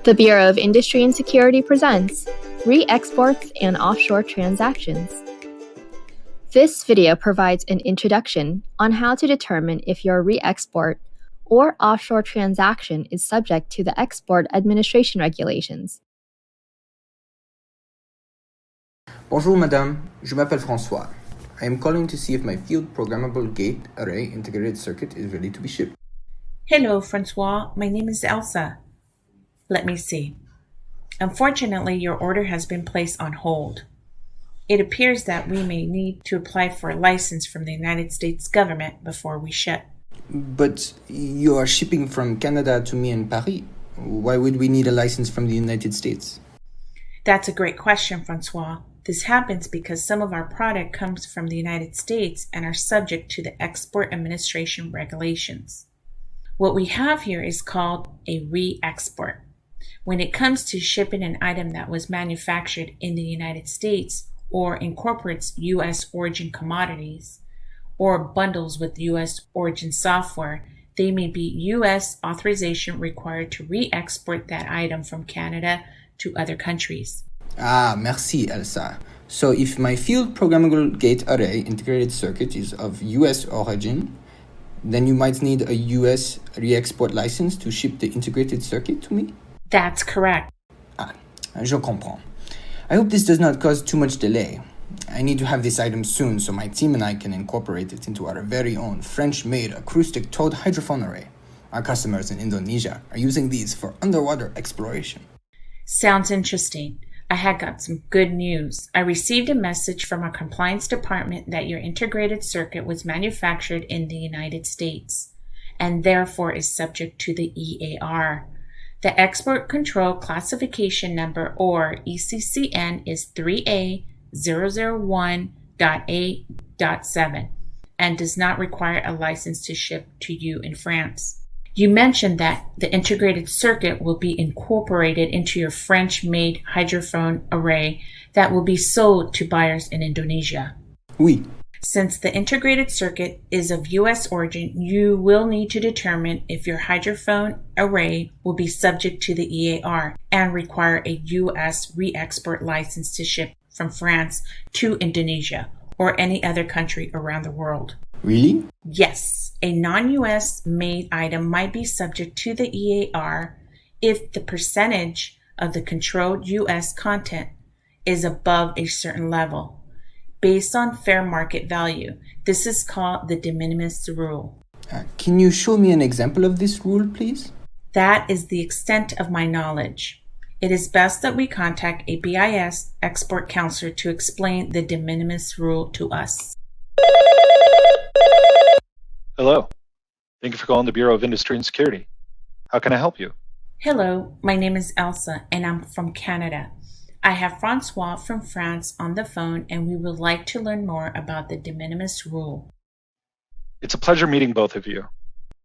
The Bureau of Industry and Security presents Re-Exports and Offshore Transactions. This video provides an introduction on how to determine if your re-export or offshore transaction is subject to the Export Administration Regulations. Bonjour madame, je m'appelle François. I am calling to see if my field programmable gate array integrated circuit is ready to be shipped. Hello, Francois. My name is Elsa. Let me see. Unfortunately, your order has been placed on hold. It appears that we may need to apply for a license from the United States government before we ship. But you are shipping from Canada to me in Paris. Why would we need a license from the United States? That's a great question, Francois. This happens because some of our product comes from the United States and are subject to the Export Administration regulations. What we have here is called a re-export. When it comes to shipping an item that was manufactured in the United States or incorporates U.S. origin commodities or bundles with U.S. origin software, they may be U.S. authorization required to re-export that item from Canada to other countries. Ah, merci Elsa. So if my field programmable gate array integrated circuit is of U.S. origin, then you might need a U.S. re-export license to ship the integrated circuit to me? That's correct. Ah, je comprends. I hope this does not cause too much delay. I need to have this item soon so my team and I can incorporate it into our very own French-made acoustic towed hydrophone array. Our customers in Indonesia are using these for underwater exploration. Sounds interesting. I had got some good news. I received a message from our compliance department that your integrated circuit was manufactured in the United States and therefore is subject to the EAR. The Export Control Classification Number, or ECCN, is 3A001.8.7 and does not require a license to ship to you in France. You mentioned that the integrated circuit will be incorporated into your French-made hydrophone array that will be sold to buyers in Indonesia. Oui. Since the integrated circuit is of U.S. origin, you will need to determine if your hydrophone array will be subject to the EAR and require a U.S. re-export license to ship from France to Indonesia or any other country around the world. Really? Yes, a non-U.S. made item might be subject to the EAR if the percentage of the controlled U.S. content is above a certain level, based on fair market value. This is called the de minimis rule. Can you show me an example of this rule, please? That is the extent of my knowledge. It is best that we contact a BIS export counselor to explain the de minimis rule to us. Hello. Thank you for calling the Bureau of Industry and Security. How can I help you? Hello, my name is Elsa and I'm from Canada. I have Francois from France on the phone and we would like to learn more about the de minimis rule. It's a pleasure meeting both of you.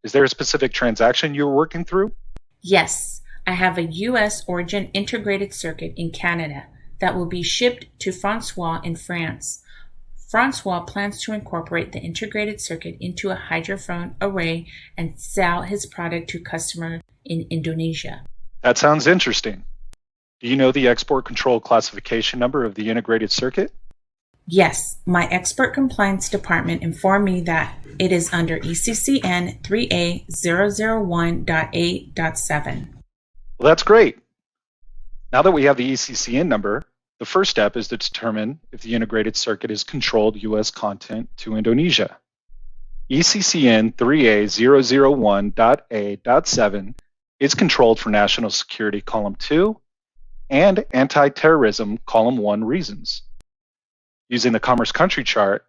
Is there a specific transaction you're working through? Yes, I have a U.S. origin integrated circuit in Canada that will be shipped to Francois in France. Francois plans to incorporate the integrated circuit into a hydrophone array and sell his product to customers in Indonesia. That sounds interesting. Do you know the export control classification number of the integrated circuit? Yes, my export compliance department informed me that it is under ECCN 3A001.8.7. Well, that's great. Now that we have the ECCN number, the first step is to determine if the integrated circuit is controlled U.S. content to Indonesia. ECCN 3A001.A.7 is controlled for National Security Column 2 and Anti-Terrorism Column 1 reasons. Using the Commerce Country Chart,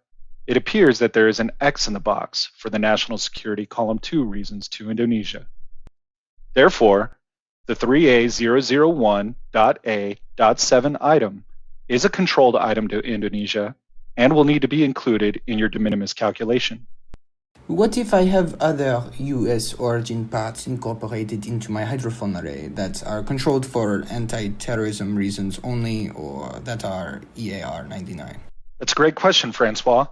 it appears that there is an X in the box for the National Security Column 2 reasons to Indonesia. Therefore, the 3A001.A.7 item is a controlled item to Indonesia and will need to be included in your de minimis calculation. What if I have other U.S. origin parts incorporated into my hydrophone array that are controlled for anti-terrorism reasons only or that are EAR 99? That's a great question, Francois.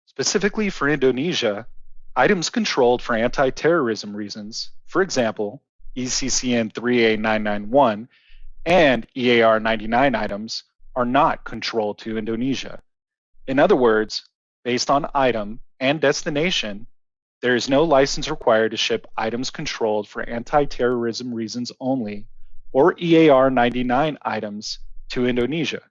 Specifically for Indonesia, items controlled for anti-terrorism reasons, for example, ECCN 3A991, and EAR 99 items are not controlled to Indonesia. In other words, based on item and destination, there is no license required to ship items controlled for anti-terrorism reasons only, or EAR 99 items to Indonesia.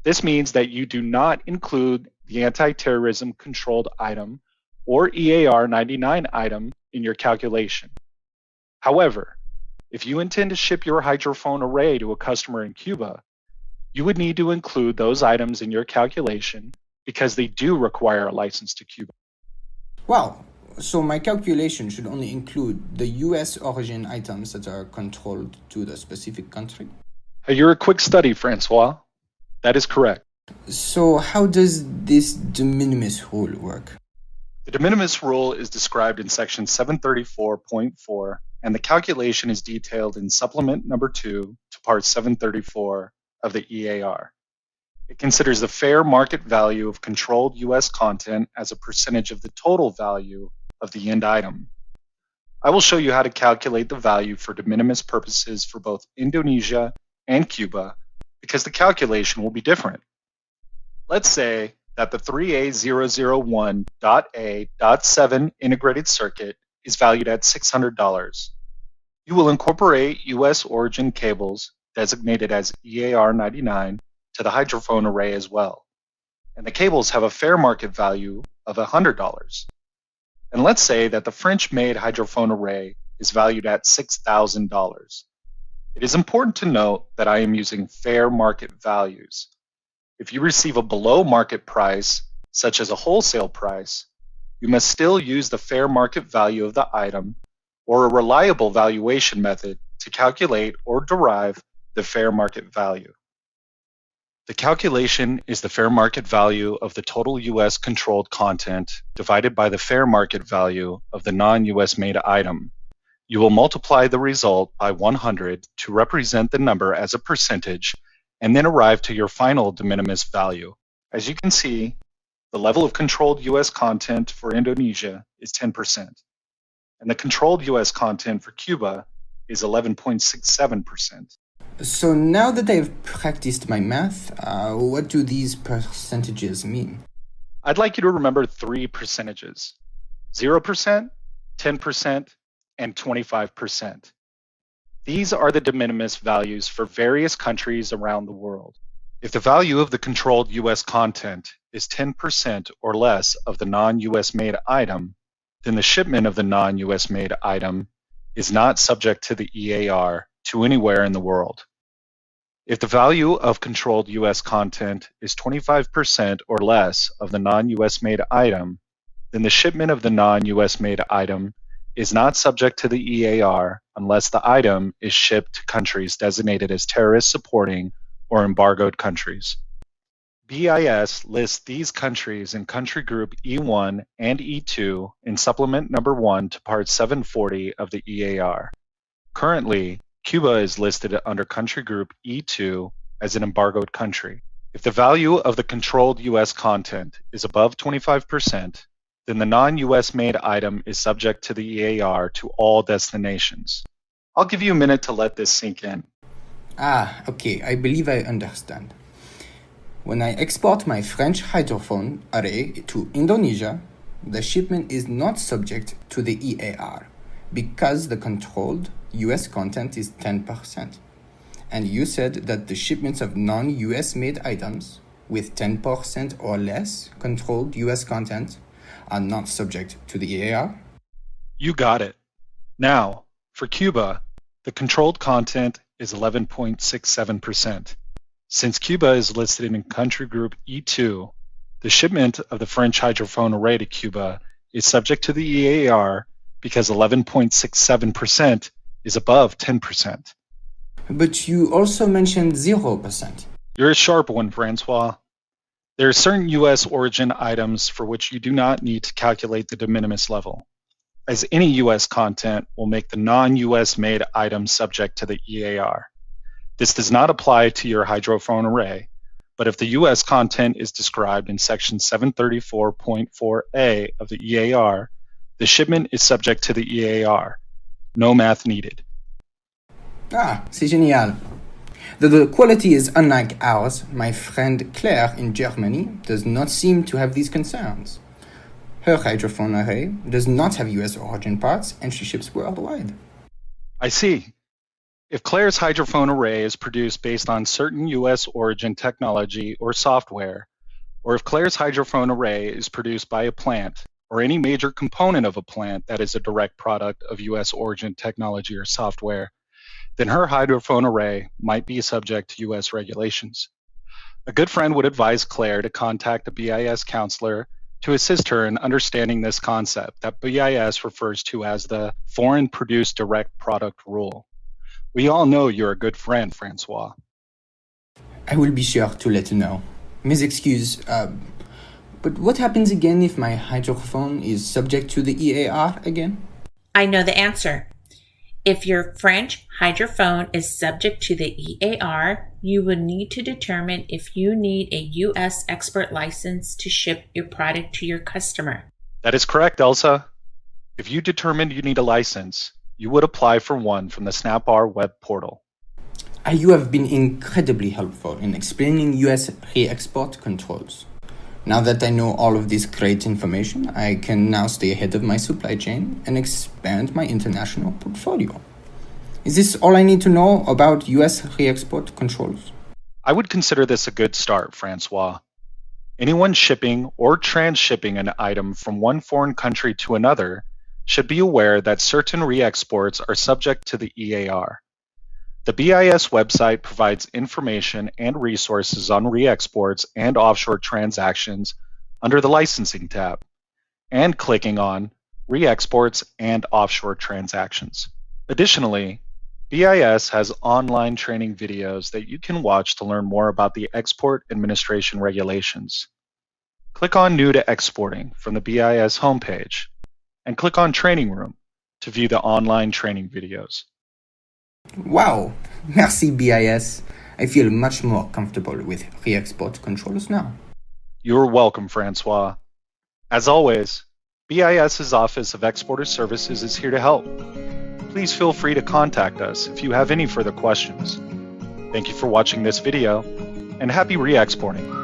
This means that you do not include the anti-terrorism controlled item or EAR 99 item in your calculation. However, if you intend to ship your hydrophone array to a customer in Cuba, you would need to include those items in your calculation because they do require a license to Cuba. Wow, so my calculation should only include the US origin items that are controlled to the specific country? You're a quick study, Francois. That is correct. So how does this de minimis rule work? The de minimis rule is described in section 734.4, and the calculation is detailed in supplement number 2 to part 734 of the EAR. It considers the fair market value of controlled U.S. content as a percentage of the total value of the end item. I will show you how to calculate the value for de minimis purposes for both Indonesia and Cuba, because the calculation will be different. Let's say that the 3A001.A.7 integrated circuit is valued at $600. You will incorporate U.S. origin cables designated as EAR 99 to the hydrophone array as well. And the cables have a fair market value of $100. And let's say that the French-made hydrophone array is valued at $6,000. It is important to note that I am using fair market values. If you receive a below market price, such as a wholesale price, you must still use the fair market value of the item or a reliable valuation method to calculate or derive the fair market value. The calculation is the fair market value of the total U.S. controlled content divided by the fair market value of the non-U.S. made item. You will multiply the result by 100 to represent the number as a percentage and then arrive to your final de minimis value. As you can see, the level of controlled U.S. content for Indonesia is 10%, and the controlled U.S. content for Cuba is 11.67%. So now that I've practiced my math, what do these percentages mean? I'd like you to remember 3 percentages: 0%, 10%, and 25%. These are the de minimis values for various countries around the world. If the value of the controlled U.S. content is 10% or less of the non-U.S. made item, then the shipment of the non-U.S. made item is not subject to the EAR to anywhere in the world. If the value of controlled U.S. content is 25% or less of the non-U.S. made item, then the shipment of the non-U.S. made item is not subject to the EAR unless the item is shipped to countries designated as terrorist supporting or embargoed countries. BIS lists these countries in country group E1 and E2 in supplement number 1 to part 740 of the EAR. Currently, Cuba is listed under country group E2 as an embargoed country. If the value of the controlled U.S. content is above 25%, then the non-U.S. made item is subject to the EAR to all destinations. I'll give you a minute to let this sink in. Okay, I believe I understand. When I export my French hydrophone array to Indonesia, the shipment is not subject to the EAR because the controlled US content is 10%. And you said that the shipments of non-US made items with 10% or less controlled US content are not subject to the EAR? You got it. Now, for Cuba, the controlled content is 11.67%. Since Cuba is listed in country group E2, the shipment of the French hydrophone array to Cuba is subject to the EAR because 11.67% is above 10%. But you also mentioned 0%. You're a sharp one, Francois. There are certain U.S. origin items for which you do not need to calculate the de minimis level, as any U.S. content will make the non-U.S. made item subject to the EAR. This does not apply to your hydrophone array, but if the U.S. content is described in section 734.4a of the EAR, the shipment is subject to the EAR. No math needed. Ah, c'est génial. Though the quality is unlike ours, my friend Claire in Germany does not seem to have these concerns. Her hydrophone array does not have US origin parts and she ships worldwide. I see. If Claire's hydrophone array is produced based on certain US origin technology or software, or if Claire's hydrophone array is produced by a plant or any major component of a plant that is a direct product of US origin technology or software, then her hydrophone array might be subject to US regulations. A good friend would advise Claire to contact a BIS counselor to assist her in understanding this concept that BIS refers to as the Foreign Produced Direct Product Rule. We all know you're a good friend, Francois. I will be sure to let you know. Mes excuses, but what happens again if my hydrophone is subject to the EAR again? I know the answer. If your French hydrophone is subject to the EAR, you will need to determine if you need a U.S. export license to ship your product to your customer. That is correct, Elsa. If you determined you need a license, you would apply for one from the SnapR web portal. You have been incredibly helpful in explaining US re-export controls. Now that I know all of this great information, I can now stay ahead of my supply chain and expand my international portfolio. Is this all I need to know about US re-export controls? I would consider this a good start, Francois. Anyone shipping or transshipping an item from one foreign country to another should be aware that certain re-exports are subject to the EAR. The BIS website provides information and resources on re-exports and offshore transactions under the Licensing tab, and clicking on Re-exports and Offshore Transactions. Additionally, BIS has online training videos that you can watch to learn more about the Export Administration regulations. Click on New to Exporting from the BIS homepage, and click on Training Room to view the online training videos. Wow, merci BIS. I feel much more comfortable with re-export controls now. You're welcome, Francois. As always, BIS's Office of Exporter Services is here to help. Please feel free to contact us if you have any further questions. Thank you for watching this video, and happy re-exporting.